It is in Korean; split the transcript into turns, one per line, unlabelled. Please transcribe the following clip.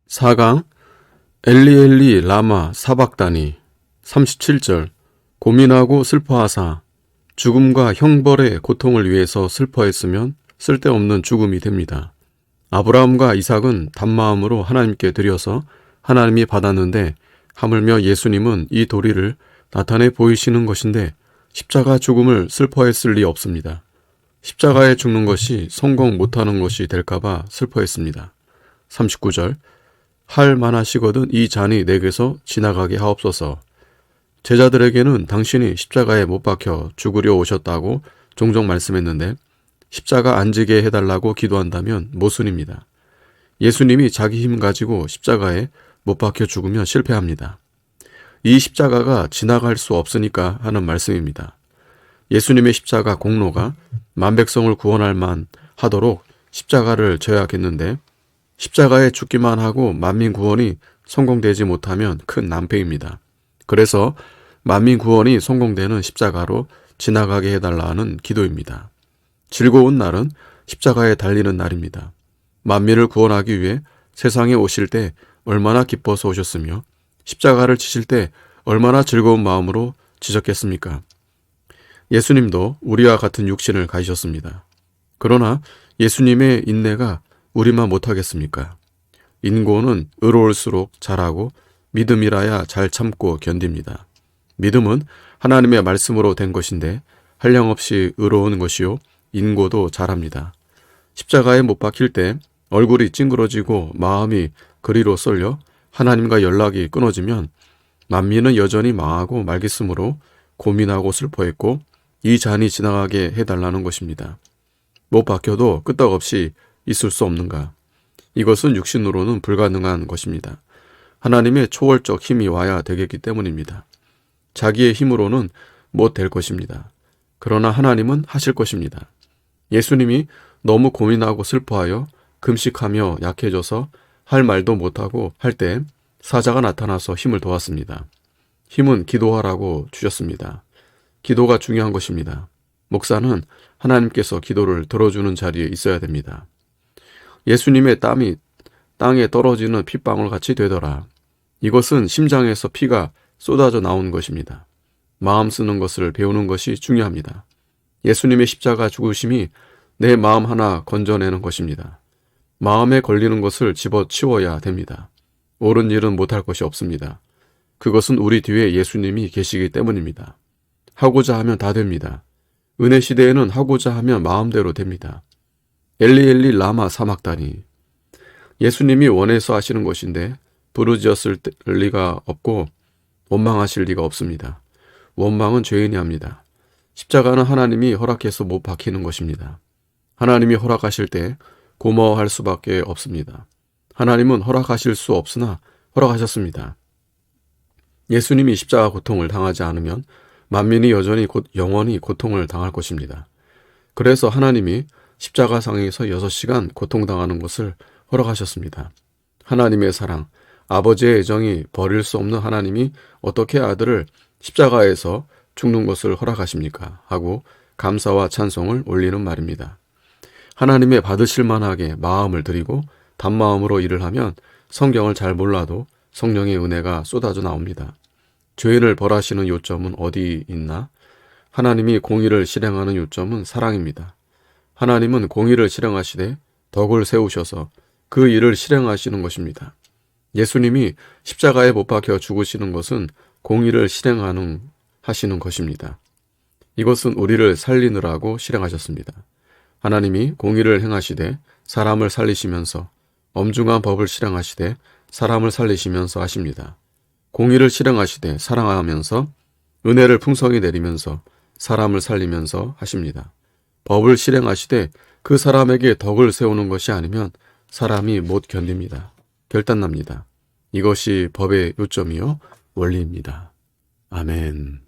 4강 엘리 엘리 라마 사박다니 37절 고민하고 슬퍼하사 죽음과 형벌의 고통을 위해서 슬퍼했으면 쓸데없는 죽음이 됩니다. 아브라함과 이삭은 단마음으로 하나님께 드려서 하나님이 받았는데 하물며 예수님은 이 도리를 나타내 보이시는 것인데 십자가 죽음을 슬퍼했을 리 없습니다. 십자가에 죽는 것이 성공 못하는 것이 될까봐 슬퍼했습니다. 39절 할 만하시거든 이 잔이 내게서 지나가게 하옵소서. 제자들에게는 당신이 십자가에 못 박혀 죽으려 오셨다고 종종 말씀했는데 십자가 안 지게 해달라고 기도한다면 모순입니다. 예수님이 자기 힘 가지고 십자가에 못 박혀 죽으면 실패합니다. 이 십자가가 지나갈 수 없으니까 하는 말씀입니다. 예수님의 십자가 공로가 만백성을 구원할 만하도록 십자가를 져야 겠는데 십자가에 죽기만 하고 만민 구원이 성공되지 못하면 큰 낭패입니다. 그래서 만민 구원이 성공되는 십자가로 지나가게 해달라는 기도입니다. 즐거운 날은 십자가에 달리는 날입니다. 만민을 구원하기 위해 세상에 오실 때 얼마나 기뻐서 오셨으며 십자가를 지실 때 얼마나 즐거운 마음으로 지셨겠습니까? 예수님도 우리와 같은 육신을 가지셨습니다. 그러나 예수님의 인내가 우리만 못하겠습니까? 인고는 의로울수록 잘하고 믿음이라야 잘 참고 견딥니다. 믿음은 하나님의 말씀으로 된 것인데 한량없이 의로운 것이요 인고도 잘합니다. 십자가에 못 박힐 때 얼굴이 찡그러지고 마음이 그리로 쏠려 하나님과 연락이 끊어지면 만민은 여전히 망하고 말겠으므로 고민하고 슬퍼했고 이 잔이 지나가게 해달라는 것입니다. 못 박혀도 끄떡없이 있을 수 없는가? 이것은 육신으로는 불가능한 것입니다. 하나님의 초월적 힘이 와야 되겠기 때문입니다. 자기의 힘으로는 못 될 것입니다. 그러나 하나님은 하실 것입니다. 예수님이 너무 고민하고 슬퍼하여 금식하며 약해져서 할 말도 못하고 할 때 사자가 나타나서 힘을 도왔습니다. 힘은 기도하라고 주셨습니다. 기도가 중요한 것입니다. 목사는 하나님께서 기도를 들어주는 자리에 있어야 됩니다. 예수님의 땀이 땅에 떨어지는 핏방울 같이 되더라. 이것은 심장에서 피가 쏟아져 나온 것입니다. 마음 쓰는 것을 배우는 것이 중요합니다. 예수님의 십자가 죽으심이 내 마음 하나 건져내는 것입니다. 마음에 걸리는 것을 집어치워야 됩니다. 옳은 일은 못할 것이 없습니다. 그것은 우리 뒤에 예수님이 계시기 때문입니다. 하고자 하면 다 됩니다. 은혜 시대에는 하고자 하면 마음대로 됩니다. 엘리 엘리 라마 사막다니 예수님이 원해서 하시는 것인데 부르짖었을 리가 없고 원망하실 리가 없습니다. 원망은 죄인이 합니다. 십자가는 하나님이 허락해서 못 박히는 것입니다. 하나님이 허락하실 때 고마워할 수밖에 없습니다. 하나님은 허락하실 수 없으나 허락하셨습니다. 예수님이 십자가 고통을 당하지 않으면 만민이 여전히 영원히 고통을 당할 것입니다. 그래서 하나님이 십자가상에서 6시간 고통당하는 것을 허락하셨습니다. 하나님의 사랑, 아버지의 애정이 버릴 수 없는 하나님이 어떻게 아들을 십자가에서 죽는 것을 허락하십니까? 하고 감사와 찬송을 올리는 말입니다. 하나님의 받으실 만하게 마음을 드리고 단마음으로 일을 하면 성경을 잘 몰라도 성령의 은혜가 쏟아져 나옵니다. 죄인을 벌하시는 요점은 어디 있나? 하나님이 공의를 실행하는 요점은 사랑입니다. 하나님은 공의를 실행하시되 덕을 세우셔서 그 일을 실행하시는 것입니다. 예수님이 십자가에 못 박혀 죽으시는 것은 공의를 하시는 것입니다. 이것은 우리를 살리느라고 실행하셨습니다. 하나님이 공의를 행하시되 사람을 살리시면서 엄중한 법을 실행하시되 사람을 살리시면서 하십니다. 공의를 실행하시되 사랑하면서 은혜를 풍성히 내리면서 사람을 살리면서 하십니다. 법을 실행하시되 그 사람에게 덕을 세우는 것이 아니면 사람이 못 견딥니다. 결단납니다. 이것이 법의 요점이요 원리입니다. 아멘.